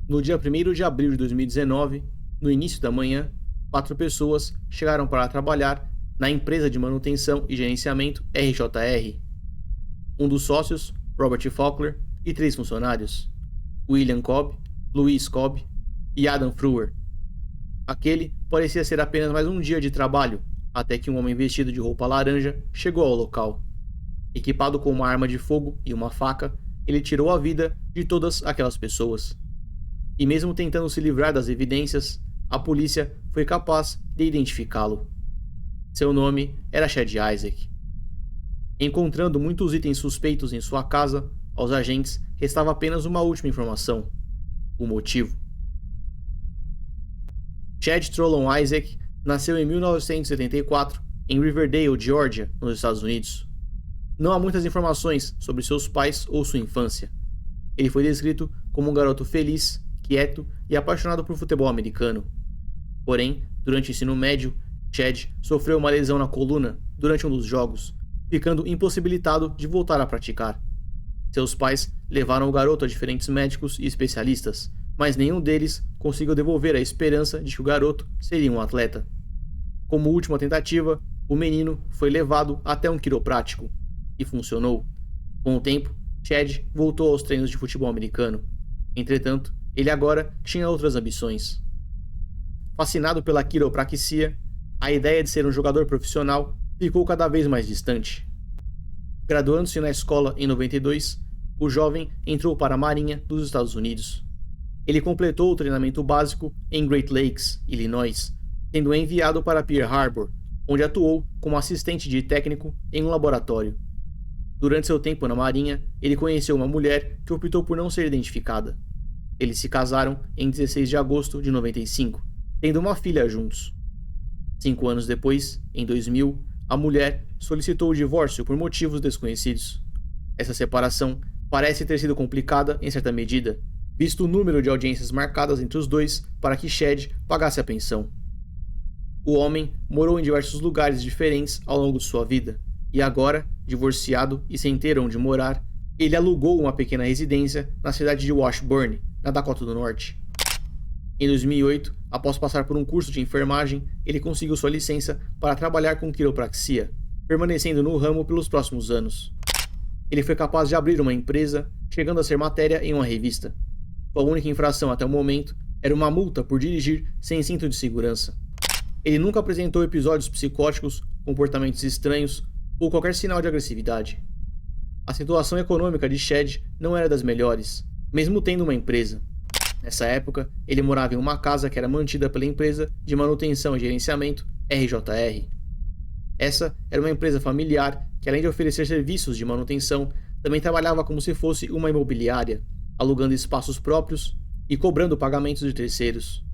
No dia 1º de abril de 2019, no início da manhã, 4 pessoas chegaram para trabalhar na empresa de manutenção e gerenciamento RJR. Um dos sócios, Robert Faulkner, e 3 funcionários, William Cobb, Louis Cobb e Adam Frewer. Aquele parecia ser apenas mais um dia de trabalho, até que um homem vestido de roupa laranja chegou ao local. Equipado com uma arma de fogo e uma faca, ele tirou a vida de todas aquelas pessoas. E mesmo tentando se livrar das evidências, a polícia foi capaz de identificá-lo. Seu nome era Chad Isaak. Encontrando muitos itens suspeitos em sua casa, aos agentes restava apenas uma última informação: o motivo. Chad Trollon Isaak nasceu em 1974 em Riverdale, Geórgia, nos Estados Unidos. Não há muitas informações sobre seus pais ou sua infância. Ele foi descrito como um garoto feliz, quieto e apaixonado por futebol americano. Porém, durante o ensino médio, Chad sofreu uma lesão na coluna durante um dos jogos, ficando impossibilitado de voltar a praticar. Seus pais levaram o garoto a diferentes médicos e especialistas, mas nenhum deles conseguiu devolver a esperança de que o garoto seria um atleta. Como última tentativa, o menino foi levado até um quiroprático, e funcionou. Com o tempo, Chad voltou aos treinos de futebol americano. Entretanto, ele agora tinha outras ambições. Fascinado pela quiropraxia, a ideia de ser um jogador profissional ficou cada vez mais distante. Graduando-se na escola em 92, o jovem entrou para a Marinha dos Estados Unidos. Ele completou o treinamento básico em Great Lakes, Illinois, sendo enviado para Pearl Harbor, onde atuou como assistente de técnico em um laboratório. Durante seu tempo na Marinha, ele conheceu uma mulher que optou por não ser identificada. Eles se casaram em 16 de agosto de 95, tendo uma filha juntos. 5 anos depois, em 2000, a mulher solicitou o divórcio por motivos desconhecidos. Essa separação parece ter sido complicada em certa medida, visto o número de audiências marcadas entre os dois para que Chad pagasse a pensão. O homem morou em diversos lugares diferentes ao longo de sua vida, e agora, divorciado e sem ter onde morar, ele alugou uma pequena residência na cidade de Washburn, na Dakota do Norte. Em 2008, após passar por um curso de enfermagem, ele conseguiu sua licença para trabalhar com quiropraxia, permanecendo no ramo pelos próximos anos. Ele foi capaz de abrir uma empresa, chegando a ser matéria em uma revista. Sua única infração até o momento era uma multa por dirigir sem cinto de segurança. Ele nunca apresentou episódios psicóticos, comportamentos estranhos ou qualquer sinal de agressividade. A situação econômica de Chad não era das melhores, mesmo tendo uma empresa. Nessa época, ele morava em uma casa que era mantida pela empresa de manutenção e gerenciamento RJR. Essa era uma empresa familiar que, além de oferecer serviços de manutenção, também trabalhava como se fosse uma imobiliária, alugando espaços próprios e cobrando pagamentos de terceiros.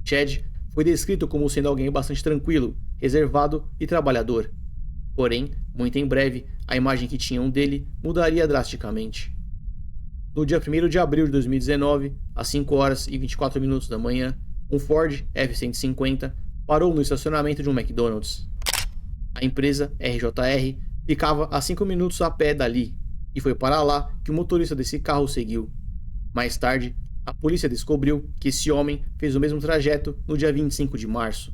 Chad foi descrito como sendo alguém bastante tranquilo, reservado e trabalhador. Porém, muito em breve, a imagem que tinham dele mudaria drasticamente. No dia 1º de abril de 2019, às 5 horas e 24 minutos da manhã, um Ford F-150 parou no estacionamento de um McDonald's. A empresa RJR ficava a 5 minutos a pé dali, e foi para lá que o motorista desse carro seguiu. Mais tarde, a polícia descobriu que esse homem fez o mesmo trajeto no dia 25 de março.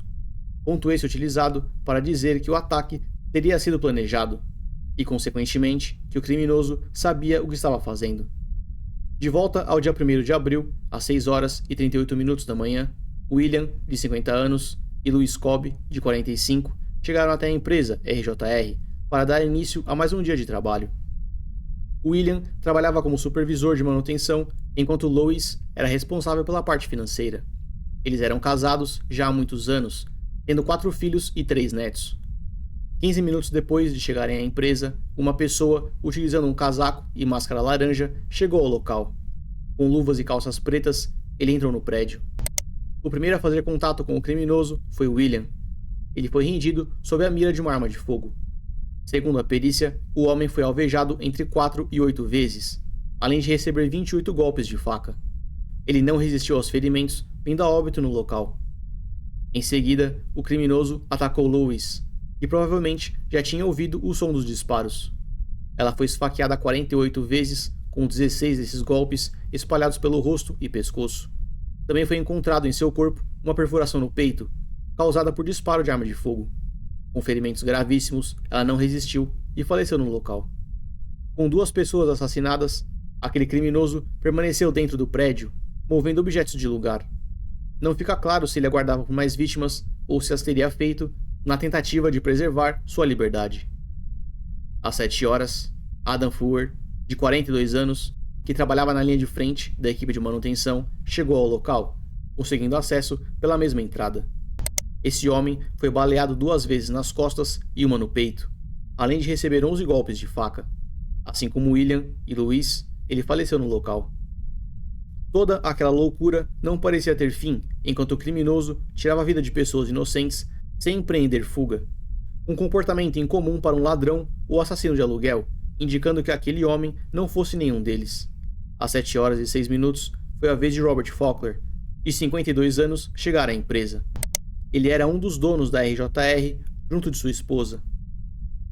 Ponto esse utilizado para dizer que o ataque teria sido planejado, e consequentemente que o criminoso sabia o que estava fazendo. De volta ao dia 1º de abril, às 6 horas e 38 minutos da manhã, William, de 50 anos, e Louis Cobb, de 45, chegaram até a empresa RJR para dar início a mais um dia de trabalho. William trabalhava como supervisor de manutenção, enquanto Louis era responsável pela parte financeira. Eles eram casados já há muitos anos, tendo 4 filhos e 3 netos. 15 minutos depois de chegarem à empresa, uma pessoa, utilizando um casaco e máscara laranja, chegou ao local. Com luvas e calças pretas, ele entrou no prédio. O primeiro a fazer contato com o criminoso foi William. Ele foi rendido sob a mira de uma arma de fogo. Segundo a perícia, o homem foi alvejado entre 4 e 8 vezes, além de receber 28 golpes de faca. Ele não resistiu aos ferimentos, vindo a óbito no local. Em seguida, o criminoso atacou Louis, e provavelmente já tinha ouvido o som dos disparos. Ela foi esfaqueada 48 vezes, com 16 desses golpes espalhados pelo rosto e pescoço. Também foi encontrado em seu corpo uma perfuração no peito, causada por disparo de arma de fogo. Com ferimentos gravíssimos, ela não resistiu e faleceu no local. Com 2 pessoas assassinadas, aquele criminoso permaneceu dentro do prédio, movendo objetos de lugar. Não fica claro se ele aguardava por mais vítimas ou se as teria feito na tentativa de preservar sua liberdade. Às 7 horas, Adam Fuhr, de 42 anos, que trabalhava na linha de frente da equipe de manutenção, chegou ao local, conseguindo acesso pela mesma entrada. Esse homem foi baleado 2 vezes nas costas e uma no peito, além de receber 11 golpes de faca. Assim como William e Luiz, ele faleceu no local. Toda aquela loucura não parecia ter fim enquanto o criminoso tirava a vida de pessoas inocentes sem empreender fuga. Um comportamento incomum para um ladrão ou assassino de aluguel, indicando que aquele homem não fosse nenhum deles. Às 7 horas e 6 minutos, foi a vez de Robert Faulkner, de 52 anos, chegar à empresa. Ele era um dos donos da RJR, junto de sua esposa.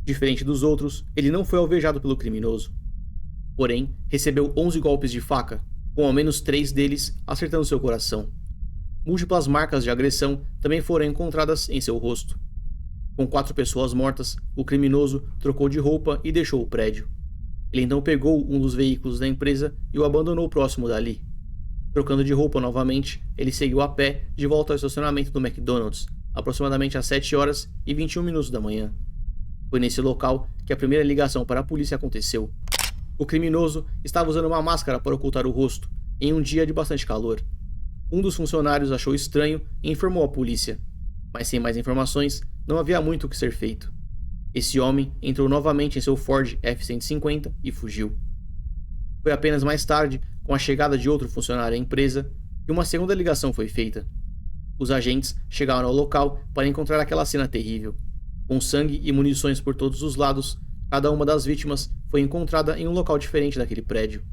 Diferente dos outros, ele não foi alvejado pelo criminoso. Porém, recebeu 11 golpes de faca, com ao menos 3 deles acertando seu coração. Múltiplas marcas de agressão também foram encontradas em seu rosto. Com 4 pessoas mortas, o criminoso trocou de roupa e deixou o prédio. Ele então pegou um dos veículos da empresa e o abandonou próximo dali. Trocando de roupa novamente, ele seguiu a pé de volta ao estacionamento do McDonald's, aproximadamente às 7 horas e 21 minutos da manhã. Foi nesse local que a primeira ligação para a polícia aconteceu. O criminoso estava usando uma máscara para ocultar o rosto, em um dia de bastante calor. Um dos funcionários achou estranho e informou a polícia, mas sem mais informações, não havia muito o que ser feito. Esse homem entrou novamente em seu Ford F-150 e fugiu. Foi apenas mais tarde, com a chegada de outro funcionário à empresa, que uma segunda ligação foi feita. Os agentes chegaram ao local para encontrar aquela cena terrível. Com sangue e munições por todos os lados, cada uma das vítimas foi encontrada em um local diferente daquele prédio.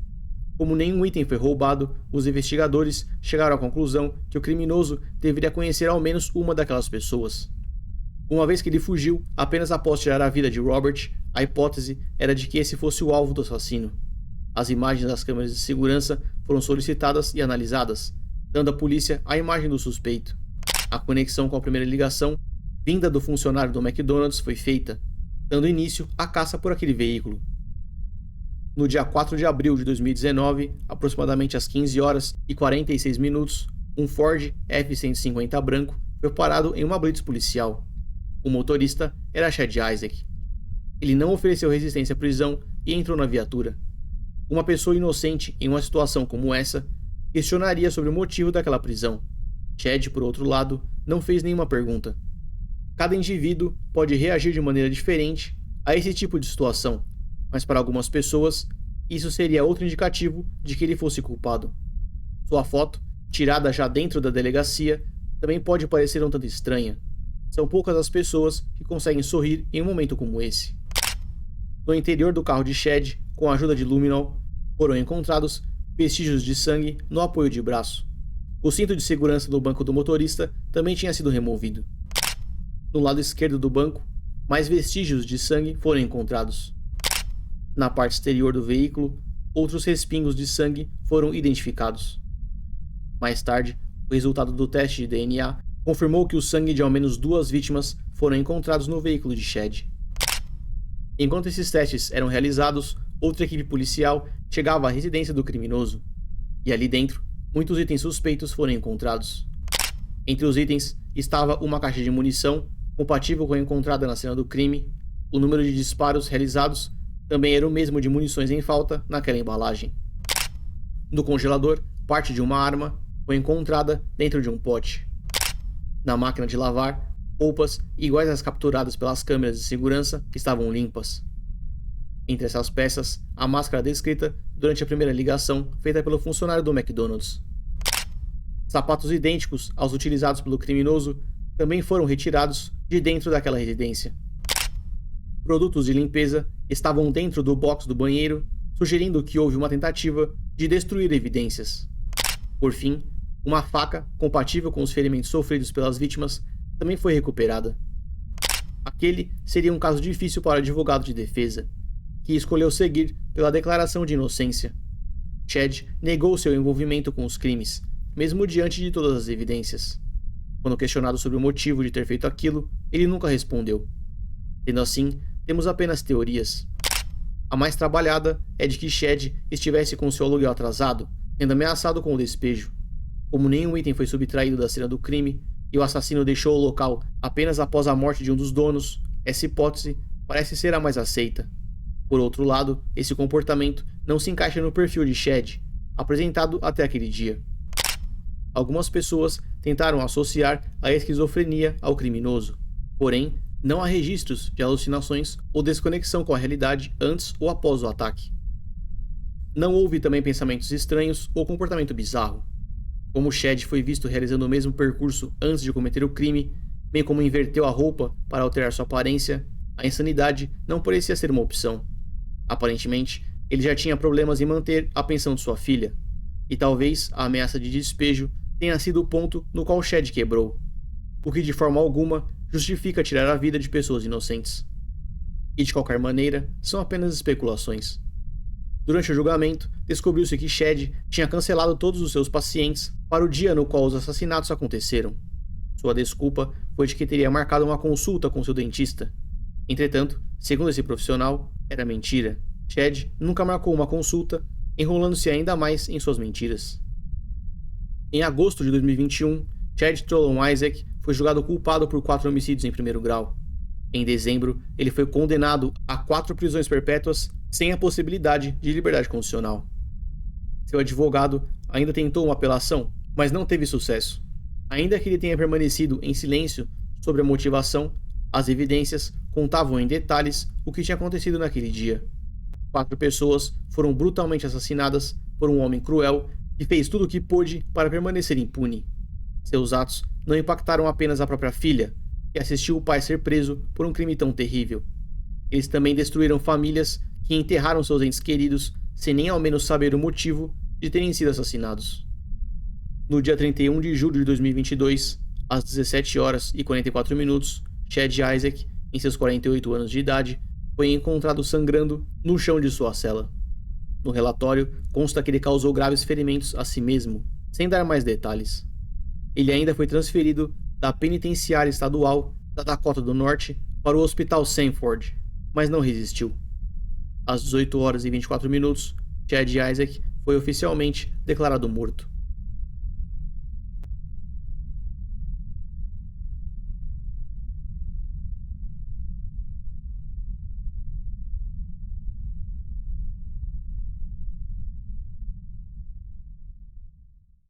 Como nenhum item foi roubado, os investigadores chegaram à conclusão que o criminoso deveria conhecer ao menos uma daquelas pessoas. Uma vez que ele fugiu, apenas após tirar a vida de Robert, a hipótese era de que esse fosse o alvo do assassino. As imagens das câmeras de segurança foram solicitadas e analisadas, dando à polícia a imagem do suspeito. A conexão com a primeira ligação, vinda do funcionário do McDonald's, foi feita, dando início à caça por aquele veículo. No dia 4 de abril de 2019, aproximadamente às 15 horas e 46 minutos, um Ford F-150 branco foi parado em uma blitz policial. O motorista era Chad Isaak. Ele não ofereceu resistência à prisão e entrou na viatura. Uma pessoa inocente em uma situação como essa questionaria sobre o motivo daquela prisão. Chad, por outro lado, não fez nenhuma pergunta. Cada indivíduo pode reagir de maneira diferente a esse tipo de situação, mas para algumas pessoas, isso seria outro indicativo de que ele fosse culpado. Sua foto, tirada já dentro da delegacia, também pode parecer um tanto estranha. São poucas as pessoas que conseguem sorrir em um momento como esse. No interior do carro de Chad, com a ajuda de luminol, foram encontrados vestígios de sangue no apoio de braço. O cinto de segurança do banco do motorista também tinha sido removido. No lado esquerdo do banco, mais vestígios de sangue foram encontrados. Na parte exterior do veículo, outros respingos de sangue foram identificados. Mais tarde, o resultado do teste de DNA confirmou que o sangue de ao menos 2 vítimas foram encontrados no veículo de Chad. Enquanto esses testes eram realizados, outra equipe policial chegava à residência do criminoso, e ali dentro, muitos itens suspeitos foram encontrados. Entre os itens estava uma caixa de munição, compatível com a encontrada na cena do crime. O número de disparos realizados também era o mesmo de munições em falta naquela embalagem. No congelador, parte de uma arma foi encontrada dentro de um pote. Na máquina de lavar, roupas iguais às capturadas pelas câmeras de segurança estavam limpas. Entre essas peças, a máscara descrita durante a primeira ligação feita pelo funcionário do McDonald's. Sapatos idênticos aos utilizados pelo criminoso também foram retirados de dentro daquela residência. Produtos de limpeza estavam dentro do box do banheiro, sugerindo que houve uma tentativa de destruir evidências. Por fim, uma faca compatível com os ferimentos sofridos pelas vítimas também foi recuperada. Aquele seria um caso difícil para o advogado de defesa, que escolheu seguir pela declaração de inocência. Chad negou seu envolvimento com os crimes, mesmo diante de todas as evidências. Quando questionado sobre o motivo de ter feito aquilo, ele nunca respondeu. Sendo assim, temos apenas teorias. A mais trabalhada é de que Chad estivesse com seu aluguel atrasado, sendo ameaçado com o despejo. Como nenhum item foi subtraído da cena do crime e o assassino deixou o local apenas após a morte de um dos donos, essa hipótese parece ser a mais aceita. Por outro lado, esse comportamento não se encaixa no perfil de Chad, apresentado até aquele dia. Algumas pessoas tentaram associar a esquizofrenia ao criminoso, porém, não há registros de alucinações ou desconexão com a realidade antes ou após o ataque. Não houve também pensamentos estranhos ou comportamento bizarro. Como Chad foi visto realizando o mesmo percurso antes de cometer o crime, bem como inverteu a roupa para alterar sua aparência, a insanidade não parecia ser uma opção. Aparentemente, ele já tinha problemas em manter a pensão de sua filha, e talvez a ameaça de despejo tenha sido o ponto no qual Chad quebrou, o que de forma alguma justifica tirar a vida de pessoas inocentes. E de qualquer maneira, são apenas especulações. Durante o julgamento, descobriu-se que Chad tinha cancelado todos os seus pacientes para o dia no qual os assassinatos aconteceram. Sua desculpa foi de que teria marcado uma consulta com seu dentista. Entretanto, segundo esse profissional, era mentira. Chad nunca marcou uma consulta, enrolando-se ainda mais em suas mentiras. Em agosto de 2021, Chad Trollon Isaac foi julgado culpado por 4 homicídios em primeiro grau. Em dezembro, ele foi condenado a 4 prisões perpétuas sem a possibilidade de liberdade condicional. Seu advogado ainda tentou uma apelação, mas não teve sucesso. Ainda que ele tenha permanecido em silêncio sobre a motivação, as evidências contavam em detalhes o que tinha acontecido naquele dia. 4 pessoas foram brutalmente assassinadas por um homem cruel que fez tudo o que pôde para permanecer impune. Seus atos não impactaram apenas a própria filha, que assistiu o pai ser preso por um crime tão terrível. Eles também destruíram famílias que enterraram seus entes queridos sem nem ao menos saber o motivo de terem sido assassinados. No dia 31 de julho de 2022, às 17 horas e 44 minutos, Chad Isaac, em seus 48 anos de idade, foi encontrado sangrando no chão de sua cela. No relatório, consta que ele causou graves ferimentos a si mesmo, sem dar mais detalhes. Ele ainda foi transferido da penitenciária estadual da Dakota do Norte para o Hospital Sanford, mas não resistiu. Às 18 horas e 24 minutos, Chad Isaac foi oficialmente declarado morto.